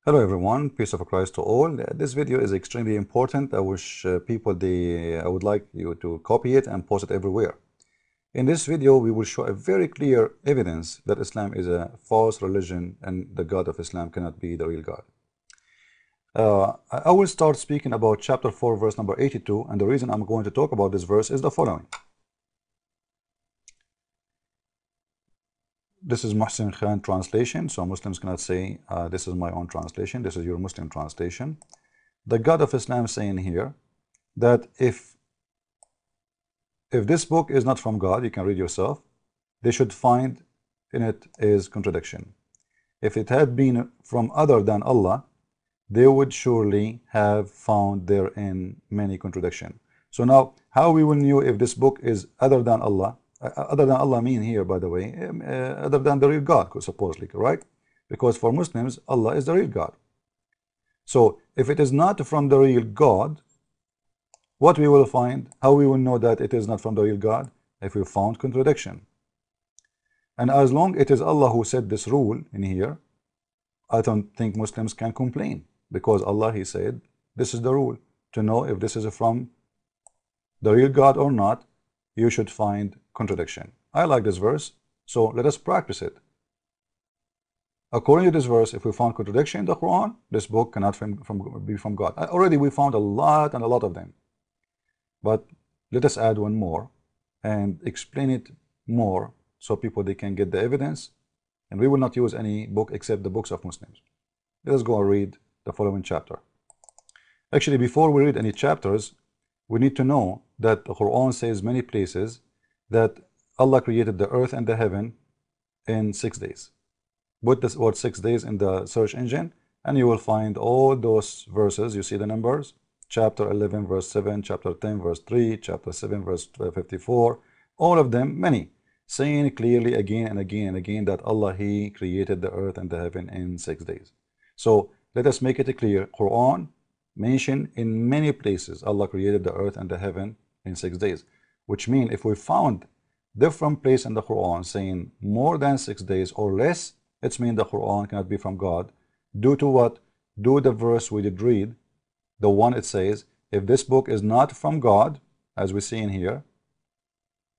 Hello everyone, peace of Christ to all. This video is extremely important. I wish I would like you to copy it and post it everywhere. In this video, we will show a very clear evidence that Islam is a false religion and the God of Islam cannot be the real God. I will start speaking about chapter 4, verse number 82, and the reason I'm going to talk about this verse is the following. This is Muhsin Khan translation, so Muslims cannot say this is my own translation, this is your Muslim translation. The God of Islam saying here that if this book is not from God, you can read yourself, they should find in it is contradiction. If it had been from other than Allah, they would surely have found therein many contradiction. So now, how we will know if this book is other than Allah? Other than Allah mean here, by the way, other than the real God, supposedly, right? Because for Muslims, Allah is the real God. So if it is not from the real God, what we will find, how we will know that it is not from the real God? If we found contradiction. And as long it is Allah who said this rule in here, I don't think Muslims can complain, because Allah, He said, this is the rule. To know if this is from the real God or not, you should find contradiction. I like this verse, so let us practice it. According to this verse, if we found contradiction in the Quran, this book cannot be from God. Already we found a lot and a lot of them. But let us add one more and explain it more so people they can get the evidence, and we will not use any book except the books of Muslims. Let us go and read the following chapter. Actually, before we read any chapters, we need to know that the Quran says many places that Allah created the earth and the heaven in 6 days. Put this word 6 days in the search engine and you will find all those verses. You see the numbers, chapter 11 verse 7, chapter 10 verse 3, chapter 7 verse 54, all of them, many, saying clearly again and again and again that Allah, He created the earth and the heaven in 6 days. So let us make it clear. Quran mentioned in many places Allah created the earth and the heaven in 6 days, which means if we found different place in the Quran saying more than 6 days or less, it means the Quran cannot be from God. Due to what? Due to the verse we did read, the one it says, if this book is not from God, as we see in here,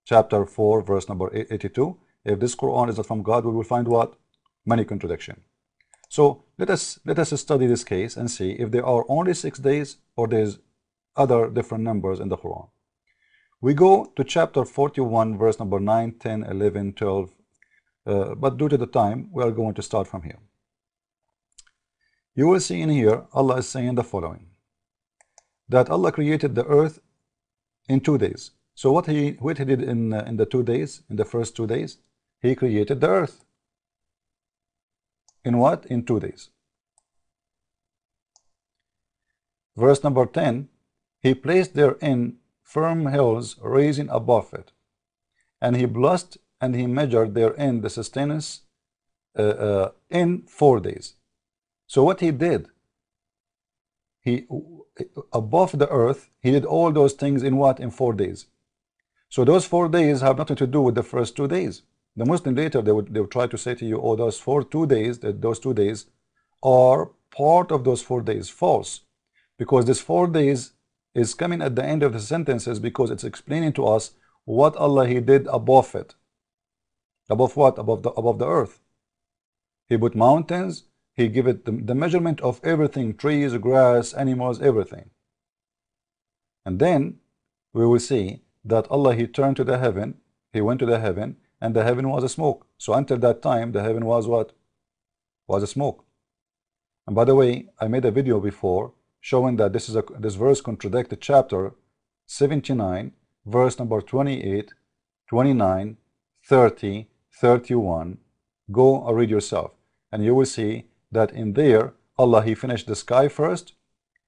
chapter 4 verse number 82, if this Quran is not from God, we will find what? Many contradiction. So let us study this case and see if there are only 6 days or there's other different numbers in the Quran. We go to chapter 41 verse number 9, 10, 11, 12, but due to the time we are going to start from here. You will see in here Allah is saying the following, that Allah created the earth in 2 days. So what he did in the 2 days, in the first 2 days, He created the earth. In what? In 2 days. Verse number 10, He placed therein firm hills rising above it, and He blessed and He measured therein the sustenance in 4 days. So what He did, He above the earth, He did all those things in what? In 4 days. So those 4 days have nothing to do with the first 2 days. The Muslim later they would try to say to you, oh, those 2 days, those 2 days are part of those 4 days. False, because this 4 days is coming at the end of the sentences, because it's explaining to us what Allah He did above it. Above what? Above the earth. He put mountains. He gave it the measurement of everything, trees, grass, animals, everything. And then we will see that Allah He turned to the heaven. He went to the heaven, and the heaven was a smoke. So until that time, the heaven was what? Was a smoke. And by the way, I made a video before showing that this verse contradicts chapter 79, verse number 28, 29, 30, 31. Go and read yourself, and you will see that in there, Allah He finished the sky first,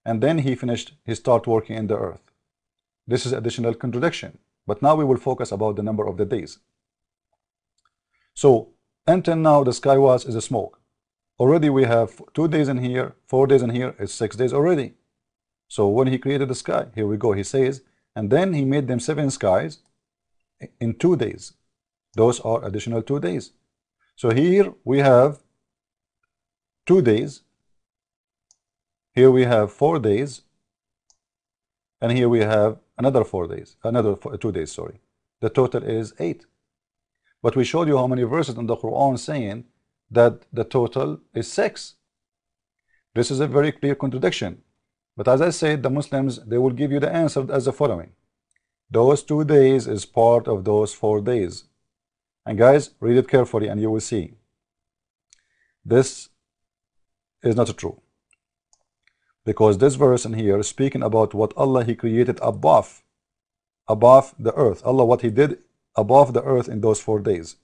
and then He start working in the earth. This is additional contradiction. But now we will focus about the number of the days. So until now the sky is a smoke. Already we have 2 days in here, 4 days in here, it's 6 days already. So when He created the sky, here we go, He says, and then He made them 7 skies in 2 days. Those are additional 2 days. So here we have 2 days Here we have 4 days, and here we have another 4 days, 2 days, sorry. The total is 8. But we showed you how many verses in the Quran saying that the total is 6. This is a very clear contradiction. But as I said, the Muslims, they will give you the answer as the following. Those 2 days is part of those 4 days. And guys, read it carefully and you will see. This is not true. Because this verse in here is speaking about what Allah He created above the earth. Allah, what He did above the earth in those 4 days.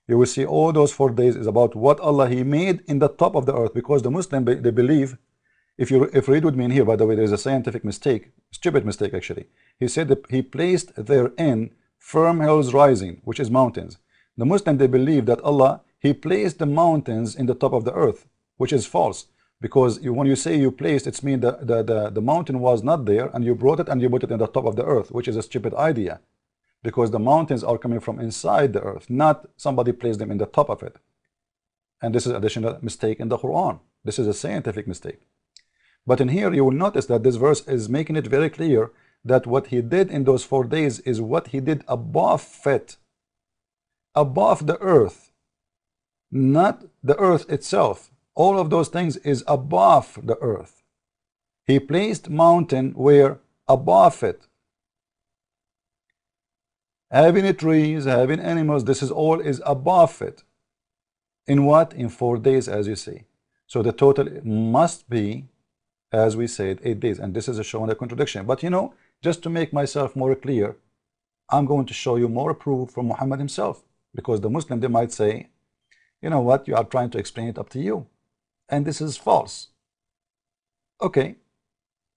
You will see all those 4 days is about what Allah He made in the top of the earth. Because the Muslim, they believe, if you read with me in here, by the way, there's a scientific mistake, stupid mistake actually. He said that He placed therein firm hills rising, which is mountains. The Muslim, they believe that Allah, He placed the mountains in the top of the earth, which is false. Because when you say you placed, it means the mountain was not there, and you brought it and you put it in the top of the earth, which is a stupid idea. Because the mountains are coming from inside the earth, not somebody placed them in the top of it. And this is an additional mistake in the Quran. This is a scientific mistake. But in here you will notice that this verse is making it very clear that what He did in those 4 days is what He did above it, above the earth, not the earth itself. All of those things is above the earth. He placed mountain where above it. Having trees, having animals, this is all is above it. In what? In 4 days, as you see. So the total must be, as we said, 8 days. And this is showing a contradiction. But you know, just to make myself more clear, I'm going to show you more proof from Muhammad himself. Because the Muslim, they might say, you know what, you are trying to explain it up to you. And this is false. Okay,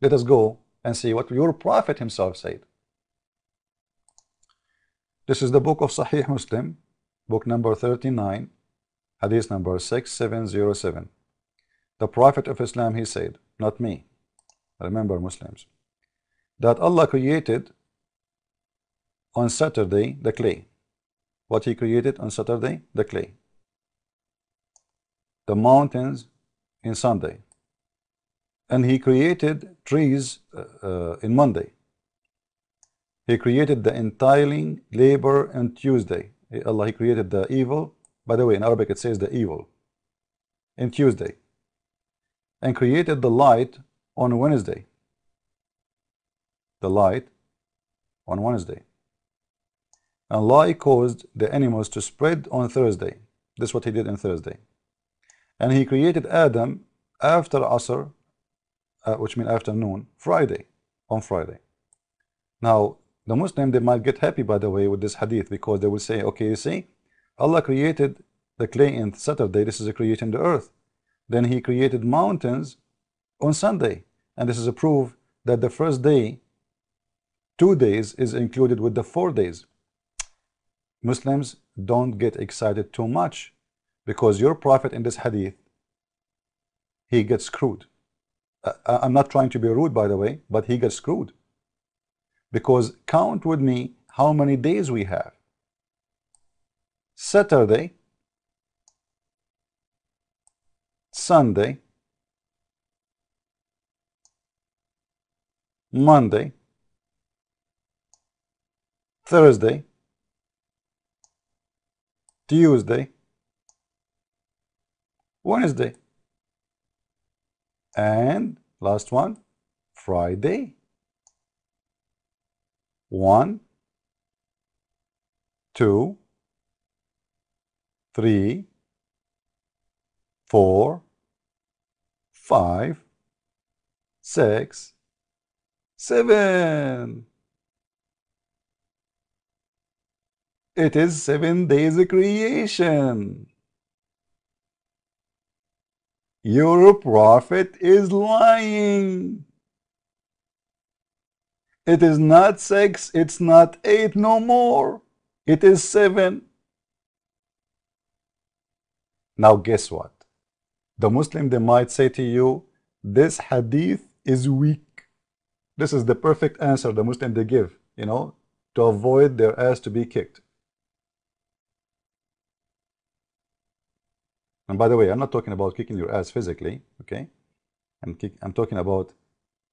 let us go and see what your Prophet himself said. This is the book of Sahih Muslim, book number 39, hadith number 6707. The Prophet of Islam, he said, not me, remember Muslims, that Allah created on Saturday the clay. What He created on Saturday? The clay. The mountains in Sunday. And He created trees in Monday. He created the entitling labor on Tuesday. Allah, He created the evil. By the way, in Arabic it says the evil. In Tuesday. And created the light on Wednesday. The light on Wednesday. And Allah caused the animals to spread on Thursday. This is what He did on Thursday. And He created Adam after Asr, which means afternoon, Friday, on Friday. Now, the Muslim, they might get happy, by the way, with this hadith, because they will say, okay, you see, Allah created the clay on Saturday, this is a creating the earth. Then He created mountains on Sunday. And this is a proof that the first day, 2 days, is included with the 4 days. Muslims, don't get excited too much, because your Prophet in this hadith, he gets screwed. I'm not trying to be rude, by the way, but he gets screwed. Because count with me how many days we have. Saturday, Sunday, Monday, Thursday, Tuesday, Wednesday, and last one, Friday. 1, 2, 3, 4, 5, 6, 7. It is 7 days of creation. Your Prophet is lying. It is not 6, it's not 8 no more. It is 7. Now guess what? The Muslim, they might say to you, this hadith is weak. This is the perfect answer the Muslim they give, you know, to avoid their ass to be kicked. And by the way, I'm not talking about kicking your ass physically, okay? I'm talking about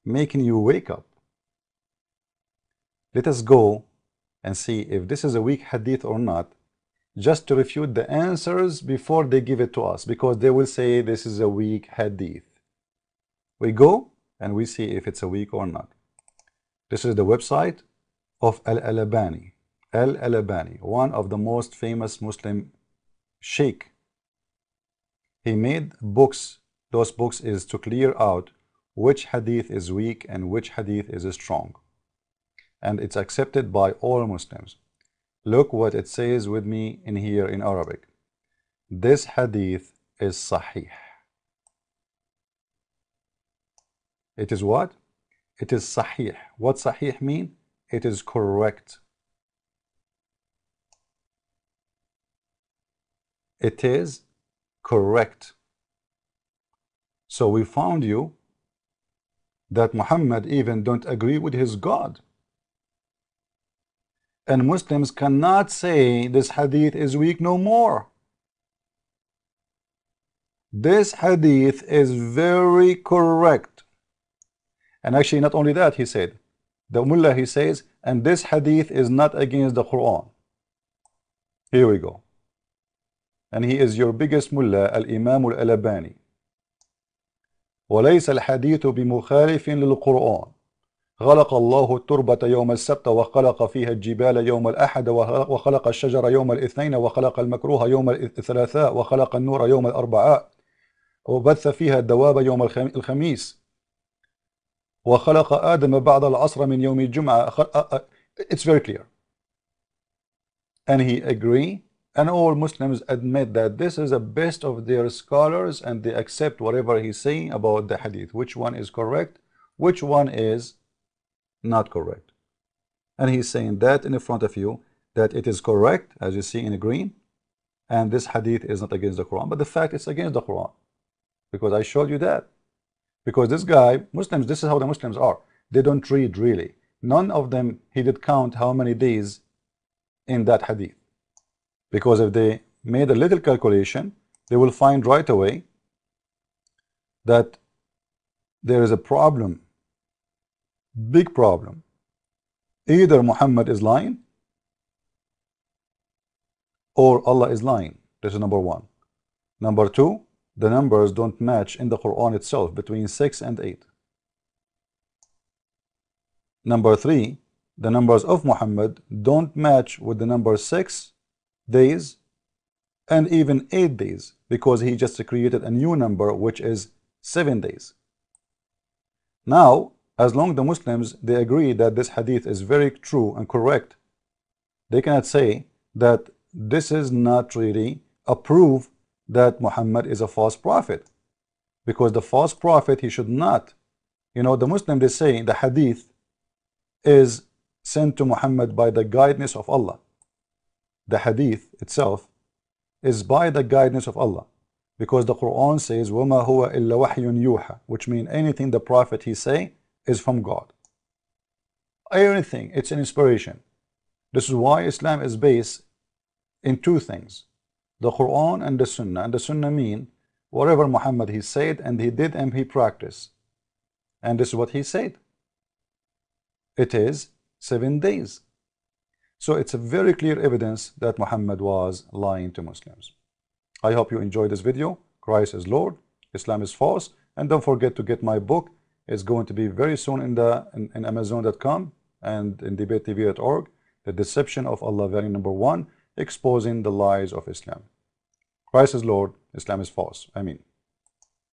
making you wake up. Let us go and see if this is a weak hadith or not, just to refute the answers before they give it to us, because they will say this is a weak hadith. We go and we see if it's a weak or not. This is the website of Al-Albani. Al-Albani, one of the most famous Muslim sheikh. He made books. Those books is to clear out which hadith is weak and which hadith is strong. And it's accepted by all Muslims. Look what it says with me in here in Arabic. This hadith is sahih. It is what? It is sahih. What sahih mean? It is correct. It is correct. So we found you that Muhammad even don't agree with his God. And Muslims cannot say this hadith is weak no more. This hadith is very correct. And actually not only that, he said, the mullah, he says, and this hadith is not against the Quran. Here we go. And he is your biggest mullah, al-Imam al-Albani. وليس الحديث بمخالف للقرآن. خلق الله التربة يوم السبت وخلق فيها الجبال يوم الأحد وخلق الشجر يوم الاثنين وخلق المكروه يوم الثلاثاء وخلق النور يوم الأربعاء وبث فيها الدواب يوم الخميس وخلق آدم بعد العصر من يوم الجمعة. It's very clear. And he agree, and all Muslims admit that this is the best of their scholars, and they accept whatever he's saying about the hadith. Which one is correct? Which one is not correct? And he's saying that in front of you, that it is correct, as you see in green, and this hadith is not against the Quran. But the fact it's against the Quran, because I showed you that. Because this guy, Muslims, this is how the Muslims are. They don't read really. None of them, he did count how many days in that hadith. Because if they made a little calculation, they will find right away that there is a problem, big problem. Either Muhammad is lying or Allah is lying. This is number one. Number two, the numbers don't match in the Quran itself between 6 and 8. Number three, the numbers of Muhammad don't match with the number 6 days and even 8 days, because he just created a new number which is 7 days. Now, as long as the Muslims, they agree that this hadith is very true and correct, they cannot say that this is not really a proof that Muhammad is a false prophet, because the false prophet, he should not, the Muslim, they say the hadith is sent to Muhammad by the guidance of Allah. The hadith itself is by the guidance of Allah, because the Quran says وَمَا هُوَ إِلَّا وَحْيٌ يُوحَى, which means anything the prophet he say is from God. Everything, it's an inspiration. This is why Islam is based in two things, the Quran and the Sunnah. And the Sunnah mean whatever Muhammad he said and he did and he practiced. And this is what he said. It is 7 days. So it's a very clear evidence that Muhammad was lying to Muslims. I hope you enjoyed this video. Christ is Lord, Islam is false. And don't forget to get my book. It's going to be very soon in Amazon.com and in debatetv.org. The Deception of Allah, volume number 1, exposing the lies of Islam. Christ is Lord, Islam is false. Ameen.